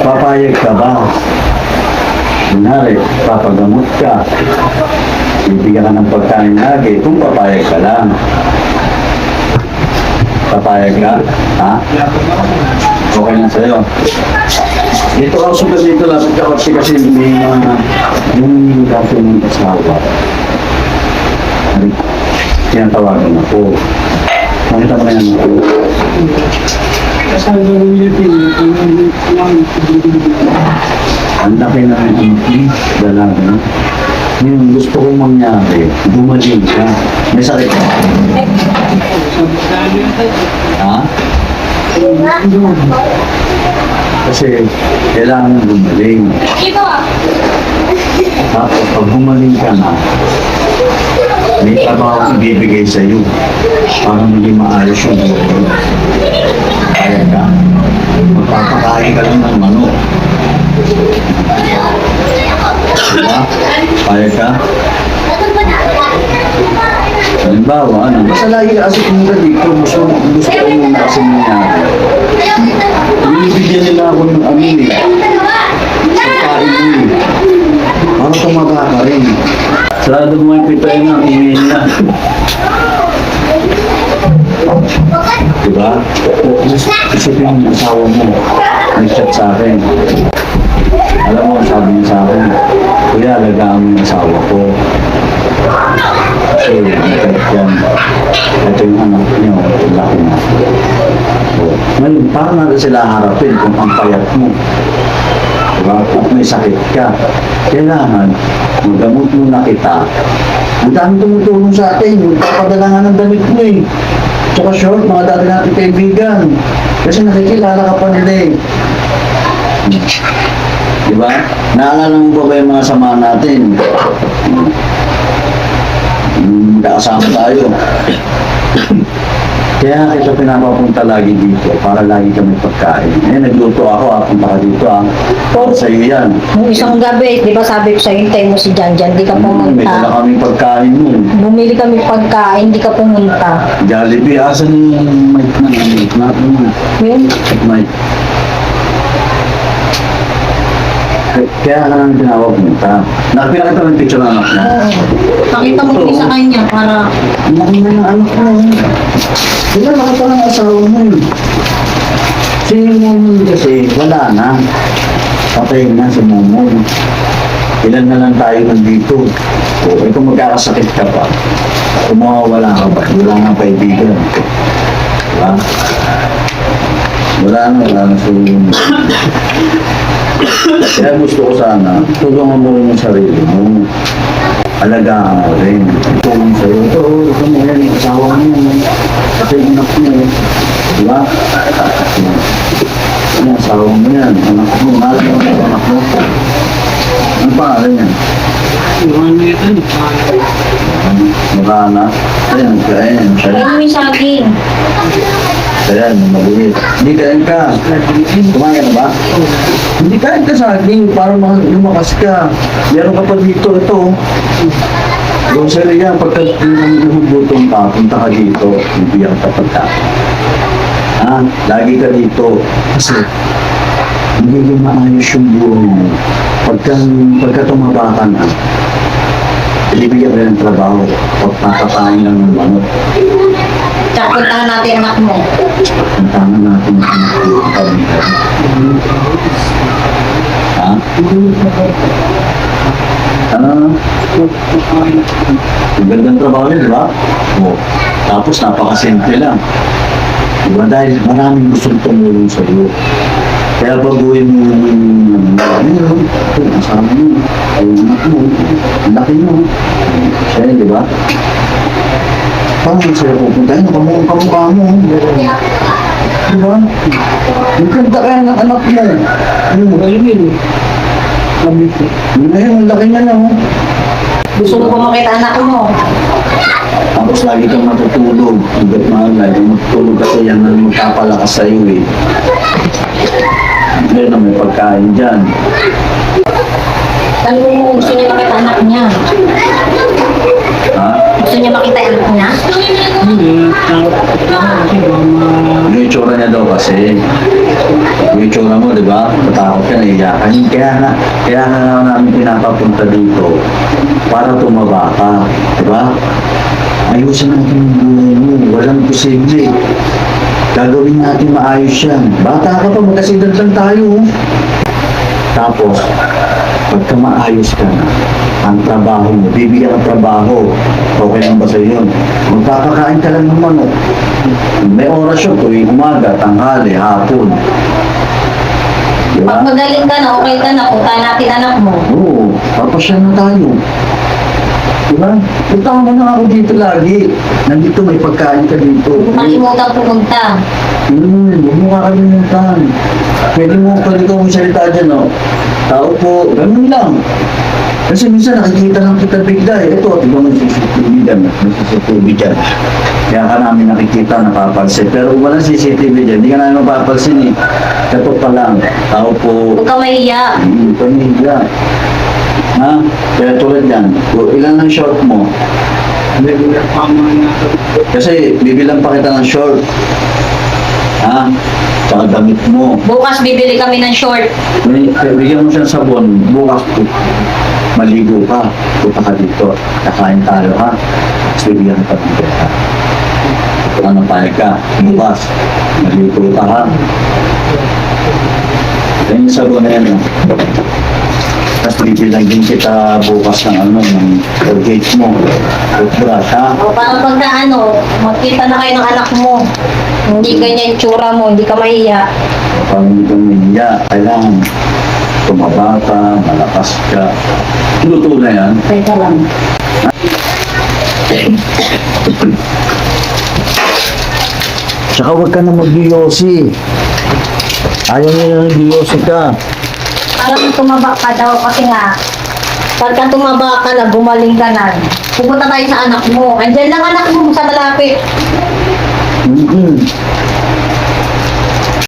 Papayag ka ba? Kunwari, papagamot ka. Bibigyan ka ng pagkain lagi kung papayag ka lang. Papayag ka? Ha? Okay na sa'yo. Dito ako sugat dito lapit ka kasi may mga yung kaso ng asawa. Tinatawagan ako. Nakita mo na yan ako. Ang laki na rin ang dalaga. Yung gusto kong mangyari, gumaling ka. May sakit ka. Ha? Kasi kailangan gumaling. Tapos pag gumaling ka na, may trabaho ibibigay sa iyo para hindi maayos yung buhay. Kaya ka, magpapakain ka lang ng manok. Diba? Kaya ka? Halimbawa, ano? Basta lagi ka kasi kumula dito, gusto ko muna kasi nangyari. Binibigyan nila ako ng amin eh. Pagkain mo eh. Para tumaga ka rin. Sarado mo yung pitay na, email na. Diba? Isipin yung asawa mo. Nag-chat sa akin. Alam mo, sabi niya sa akin, kuya, alagaan mo yung asawa ko. Kasi, yan. Ito yung anak niyo, laki na. So, ngayon, paano natin sila harapin kung ang payat mo? Diba? Kung may sakit ka, kailangan, magamot mo na kita. Ang dami tumutulong sa atin, magpapadala nga ng damit mo eh. Tsaka short, mga dati natin kaibigan. Kasi nakikilala ka pa nila eh. Diba? Naalala mo ba yung mga samahan natin? Nakasama tayo. Kaya kita pinapapunta lagi dito para lagi kami pagkain. Eh, nagluto ako, punta ka dito para sa iyo yan. Nung isang gabi, di ba sabi ko sa'yo, hintay mo si Janjan, di ka May pumunta. dala kami pagkain mo. Bumili kami pagkain, di ka pumunta. Jollibee, asan yung mic na Yun? mic? Kaya ka namin tinawag punta. Nakapila kita ng picture ng anak mo. Oo. Pakita mo din sa kanya para... Ang laki na ng anak mo. Diba nakita ng asawa mo yun? Si Momon kasi wala na. Patay na si Momon. Ilan na lang tayo nandito. O, kung magkakasakit ka pa, kung mawawala ka ba, wala nga kaibigan. Diba? Wala na si kaya gusto ko sana, tulungan mo rin yung sarili mo. Alagaan mo rin. Tulungan sa'yo. Ito mo yan, asawa mo. Kasi anak mo. Diba? Ano, asawa mo yan. Anak mo. Mahal mo ang anak mo. Ano pangalan yan? Marana. Ayan, kain. Kaya mo yung saging. Ayan, maliit. Hindi kain ka. Kumain ka na ba? Hindi kain ka sa akin para lumakas ka. Meron ka pa dito, ito. Grocery yan. Pagka gutom ka, punta ka dito. Bibigyan ka pagkain. Ha? Lagi ka dito. Kasi hindi maayos yung buhay mo. Pagka tumaba ka na, ibibigyan ka ng trabaho. Pagpapakain lang ng manok. Tsaka puntahan natin anak mo. Puntahan natin ang anak ko. Ha? Gandang trabaho yun, di ba? O, tapos napakasimple lang. Di ba? Dahil maraming gustong tumulong sa iyo. Kaya baguhin mo yung asawa mo, yung anak mo, ang laki mo. Siya, di ba? Paano sa'yo pupuntahin? Kamukha mo. Diba? Magkanta kaya ng anak mo. Ano mo? Ayun. Ngayon, ang laki niya na. Gusto mo ba makita anak mo? Tapos lagi kang matutulog. Hanggat lagi matutulog kasi yan ang magpapalakas sa iyo eh. Ngayon na may pagkain dyan. Tanong mo gusto niya makita anak niya. Ha? Gusto niya makita yung anak niya? Hindi, takot ako kasi Yung itsura niya daw kasi. Yung itsura mo, di ba? Matakot ka, naiyakan. Kaya nga namin pinapapunta dito para tumaba ka. Di ba? Ayusin natin yung buhay mo. Walang posible. Gagawin natin maayos yan. Bata ka pa, magkasidad lang tayo. Tapos, pagka maayos ka na, ang trabaho mo, bibigyan ng trabaho. Okay lang ba sa yun? Magpapakain ka lang ng manok. May oras yun, tuwing umaga, tanghali, hapon. Di Pag ba? magaling ka na, okay ka na, punta natin anak mo. Oo, papasyan na tayo. Di ba? Punta mo na ako dito lagi. Nandito may pagkain ka dito. Kalimutan pumunta. Huwag mo kakalimutan. Pwede ka mong salita dyan, no? Tao po, ganun lang. Kasi minsan nakikita lang kita bigla eh. Ito, tignan mo yung CCTV dyan. May CCTV dyan. Kaya ka namin nakikita, napapansin. Pero kung walang CCTV dyan, hindi ka namin mapapansin eh. Ito pa lang. Tao po. Huwag ka mahiya. Hindi ka niya. Ha? Kaya tulad yan. Ilan ang short mo? hindi pa mga Kasi bibilang pa kita ng short. Ha? Tsaka damit mo. Bukas bibili kami ng short. Bigyan mo siya ng sabon, bukas maligo ka, punta ka dito, kakain tayo ha, tapos bibigyan ka ng pera. Kung ano payag ka, bukas, maligo ka ha. Yan yung sabon na yan. Tapos bibilang din kita bukas ng Colgate mo, toothbrush ha. O para pagka magkita na kayo ng anak mo. Hindi ganyan yung tsura mo, hindi ka mahiya. Pag tumiya, kailangan tumaba ka, malakas ka. Luto na yan. Teka lang. Tsaka huwag ka na mag-yosi. Ayaw niya yung mag-yosi ka. Parang tumaba ka daw kasi nga, pagka tumaba ka na, gumaling ka na, pupunta tayo sa anak mo. Andyan lang anak mo sa malapit.